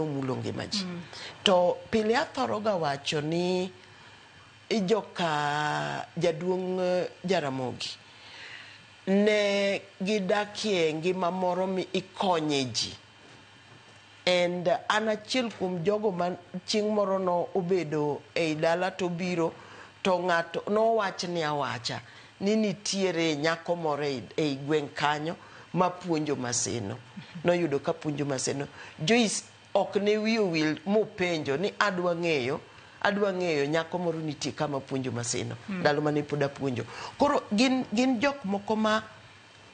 mulo ngimaji. To pile athoroga wacho ni ijoka jaduong' Jaramogi ne gidakie ngima moro mi ikonye ji. And an achiel kuom jogo man chieng' moro no obedo ei dala to biro to ng'ato nowach ni awacha ni nitiere nyako moro ei gweng' kanyo ma puonjo maseno. Noyudo ka puonjo maseno. Joyce ok ne wiyo wil mopenjo ni adwa ng'eyo nyako moro nitie kama puonjo maseno. Ndalo mane pod apuonjo. Koro gin jok moko ma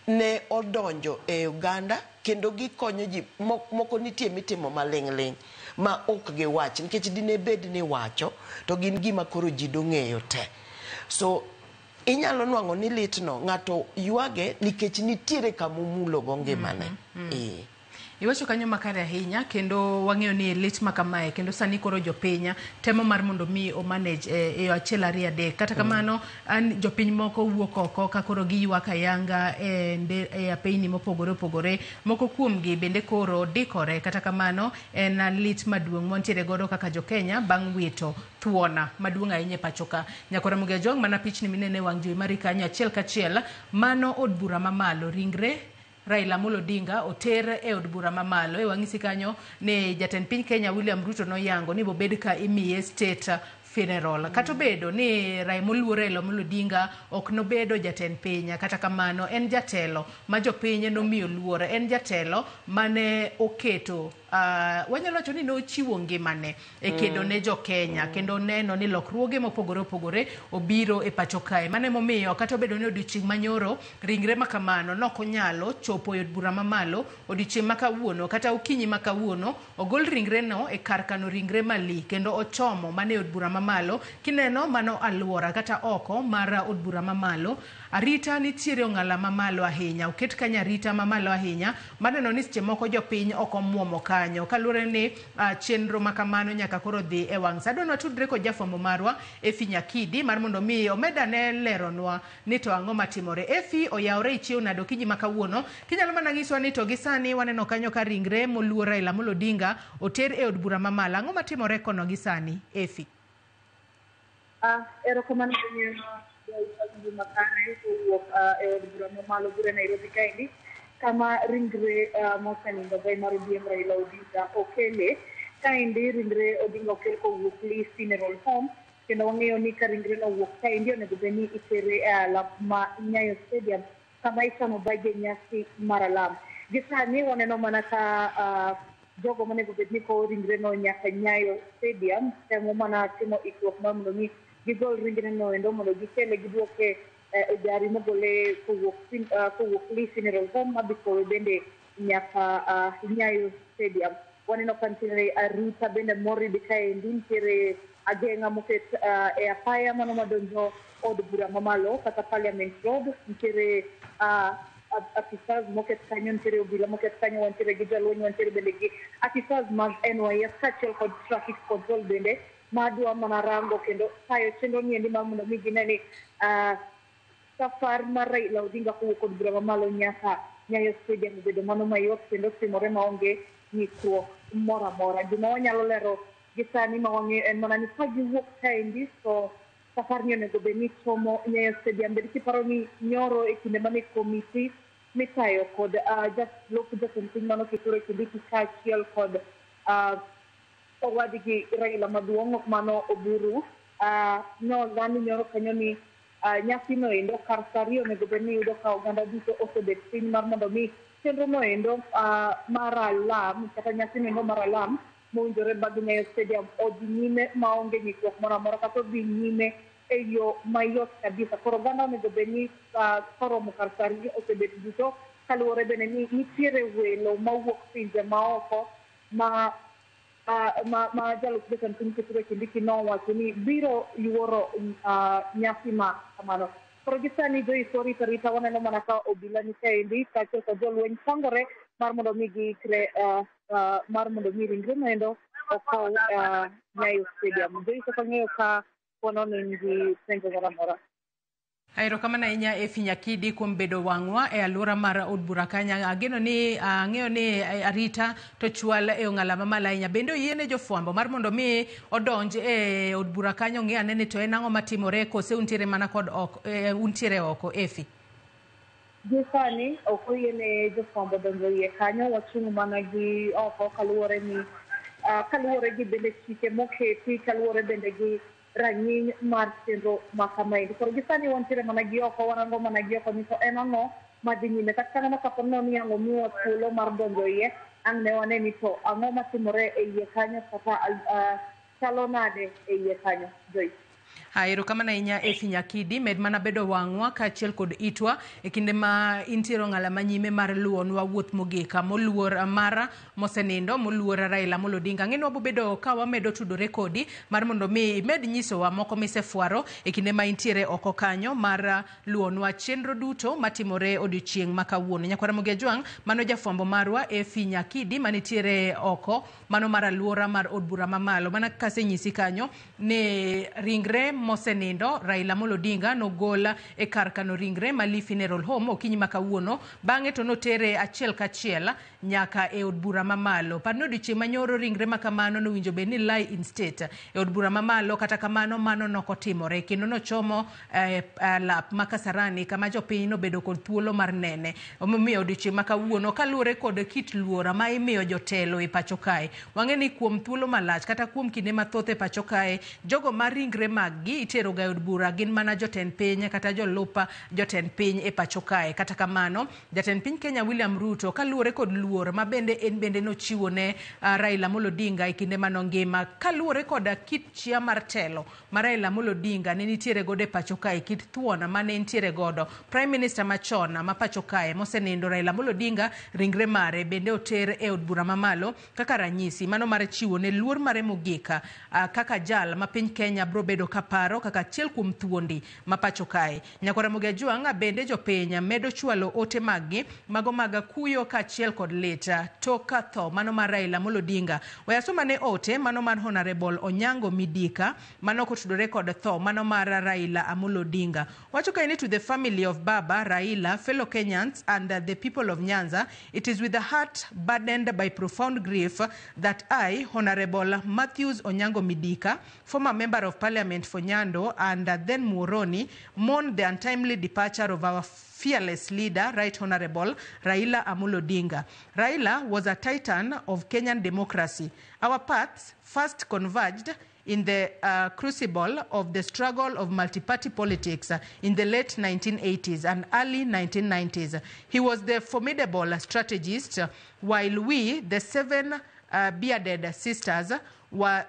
ne odonjo e Uganda kendo gikonyo ji moko nitie mitimo maling' ma ok giwach nikech dine bed ni wacho to gin gima koro ji dong'eyo te. So inyalo nwang'o ni litno ng'ato ywage nikech nitiere kamomulo go ngimane. Iwacho kanyo makare ahinya kendo wang'eyo ni lit makamae kendo sani koro jopiny temo mar mondo mi o manage e achiel ariyo adek. Kata kamano an jopiny moko wuok oko ka koro giywak ayanga e apeyni mopogore opogore. Moko kuomgi bende koro dikore. Kata kamano en lit maduong' montiere godo kaka jo Kenya bang' wito thuona maduong' ahinya e pacho ka. Nyakora Mugia Jong mana pichni minene wang' jowi mari kanyo achiel kachiel mano od bura mamalo ringre Raila Amolo Odinga oter e od bura mamalo e wang'isi kanyo ne jatend piny Kenya William Ruto noyango ni bobed ka imiye state funeral. Kato bedo ni Raila Amolo Odinga ok nobedo jatend piny, kata kamano en jatelo ma jopiny nomiyo luor, en jatelo mane oketo wanyalo wacho ni nochiwo ngimane e kedo ne jo Kenya kendo neno ni lokruoge mopogore opogore obiro e pacho kae. Mane momiyo kata obedo ni odiochieng' manyoro ringre makamano nokonyalo chopo e od bura mamalo odiochieng' makawuono kata okinyi makawuono ogol ringre no e kar kano ringre mali kendo ochomo mane od bura mamalo. Kineno mano aluora kata oko mar od bura mamalo arita nitiere ong'ala mamalo ahinya, oket kanya arita mamalo ahinya maneno ni seche moko jopiny ok omuomo kanyo kaluwore ni chenro makamano nyaka koro dhi e wang' sa. Donwa tudre kod jafwambo marwa Efi Nyakidi mar mondo mi omeda ne leronwa ni to ang'o matimore. Efi oyawre ichiew nado kinyi makawuono, kinyalo mana nyiswa ni to gisani waneno kanyo ka ringre moluor Raila Amolo Odinga oter e od bura mamalo. Ang'o matimore kono gisani Efi? Erokamano makane kowuok e od bura mamalo bura Nairobi kaendi kama ringre mosenindo gai mar ODM Raila Odinga okele kaendi. Ringre Odinga okel kowuok Lee Funeral Home kendo wang'eyo ni ka ringre no wuok kaendi onego bed ni itere e alap ma Nyayo Stadium kama ichamo baje nyasi mar alam. Gisani waneno mana ka jogo monego bed ni kowo ringre no nyaka Nyayo Stadium temo mana timo ikruok mar mondo mi gigol ringre no endo mondo gikele giduoke e gari mogole kowuok Lee Funeral Home mabikowe bende nyaka Nyayo Stadium. Waneno ka nitiere arita bende moridi kaendi, nitiere ageng'a moket e apaya mano madonjo od bura mamalo kata Parliament Road, nitiere afisas moket kanyo, nitiere obila moket kanyo, wantiere gi jalweny, wantiere bende gi afisas mag NYS kaachiel kod traffic control bende madwa mana rango kendo tayo chenro niendi mar mondo mi gine ni safar mar Raila Odinga kowuok od bura mamalo nyaka Nyayo Stadium obedo mano mayot kendo timore maonge ng'ikruok moro amora. Gima wanyalo lero gisani ma wang'eyo en mana ni ka giwuok kaendi to safar ni onego bed ni chomo Nyayo Stadium. Bed kiparo ni nyoro e kinde mane komiti mitayo kod jatend piny mano Kithure Kindiki kaachiel kod owadgi Raila maduong' ok mano Oburu nolani nyoro kanyo ni nyasi no endo kar sa ariyo onego bed ni yudo ka oganda duto osebet piny mar mondo mi chenro no endo mar alam kata nyasi no endo mar alam mowinjore bag Nyayo Stadium odhi nyime maonge ng'ikruok moro amora kata odhi nyime e yo mayot kabisa. Koro oganda onego bed ni koromo kar sa ariyo osebet duto kaluwore bende ni nitiere welo mawuok pinje maoko ma jalop jatend piny Kithure Kindiki nowacho ni biro yuoro nyasi ma kamano. Koro gisani Joyce orito arita, waneno mana ka obila ni kaendi kaachiel kod jolweny sangore mar mondo mi giikre mar mondo mi ringre no endo okaw Nyayo Stadium. Joyce ok ang'eyo ka pono ni gi penjo moro amora. Airo kama na inya Nyakidi kuom bedo wang'wa e alwora mar od bura kanya. Ageno ni ng'eyo ni arita to chwal e ong'ala mamalo ahinya. Bende oyiene jofwambo mar mondo mi odonj e od bura kanyo ng'e ane ni to en ang'o matimore kose untiere mana kod untiere oko Efi? Gisani ok oyiene jofwambo donjo iye kanyo, wachung' mana gi oko kaluwore gi bende chike moketi, kaluwore bende gi rang'iny mar chenro makamaendi. Koro gisani wantiere mana gi oko, warango mana gi oko ni to en ang'o madhi nyime. Kata kamano kapo ni ang'o miwa thuolo mar donjo iye, ang' ne wane ni to ang'o matimore e iye kanyo kata chalo nade e iye kanyo. Joyce. Airo kama na inya Nyakidi med mana bedo wang'wa kaachiel kod itwa e kinde ma intiero ng'ala manyime mar luonwa wuoth mogika moluor mara mosenindo moluor Raila Amolo Odinga. Ng'e wabo bedo ka wamedo tudore kodi mar mondo mi med nyisowa moko misefwaro e kinde ma intiere oko kanyo mar luonwa chenro duto matimore odiochieng' ma kawuono. Nyakwara Mogi Ajwang' mano jafwambo marwa Nyakidi manitiere oko mano mar alwora mar od bura mamalo. Mana kasenyisi kanyo ne ringre mosenindo Raila Amolo Odinga nogola e kar kano ringre Mali Funeral Home okinyi ma kawuono. Bang'e to notere achiel kachiel nyaka e od bura mamalo. Parno odiochieng' manyoro ringre makamano nowinjo bed ni lie in state e od bura mamalo, kata kamano mano nokotimore kendo nochomo lap ma Kasarani kama jopiny nobedo kod thuolo mar nene. Omiyo odiochieng' ma kawuono kaluwore kod kit luora ma imiyo jotelo e pacho kae, wang'e ni kuom thuolo malach kata kuom kinde mathoth e pacho kae jogo mar ringre maggi itero ga od bura gin mana jotend piny kata jolupa jotend piny e pacho kae. Kata kamano jatend piny Kenya William Ruto kaluwore kod luor ma bende en bende nochiwo ne Raila Amolo Odinga e kinde mano ngima, kaluwore kod kit chia mar telo ma Raila Amolo Odinga ne nitiere godo e pacho kae, kit thuon mane nitiere godo. Prime Minister machon ma pacho kae mosenindo Raila Amolo Odinga ringre mare bende oter e od bura mamalo kaka ranyisi mano mar chiwo ne luor mare mogika kaka jal ma piny Kenya bro bedo kaparo kaka achiel kuom thuondi ma pacho kae. Nyakwara Mogi Ajwang' bende jopiny medo chwalo ote maggi mago mag kuyo kaachiel kod leta toka tho mano mar Raila Amolo Odinga. Wayasoma ne ote mano mar Honorable Onyango Midika mano kotudore kod tho mano mar Raila Amolo Odinga. Wacho kaini to the family of Baba Raila, fellow Kenyans and the people of Nyanza, it is with a heart burdened by profound grief that I, Honorable Matthews Onyango Midika, former member of Parliament for Nyando and then Muhoroni, mourn the untimely departure of our fearless leader, Right Honorable Raila Amolo Odinga. Raila was a titan of Kenyan democracy. Our paths first converged in the crucible of the struggle of multi-party politics in the late 1980s and early 1990s. He was the formidable strategist, while we, the seven bearded sisters, were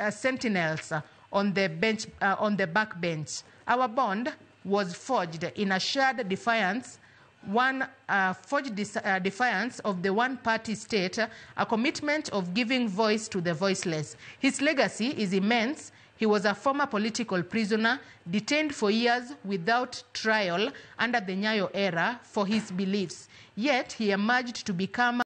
sentinels on the backbench. Our bond was forged in a shared defiance, defiance of the one-party state, a commitment of giving voice to the voiceless. His legacy is immense. He was a former political prisoner, detained for years without trial under the Nyayo era for his beliefs. Yet he emerged to become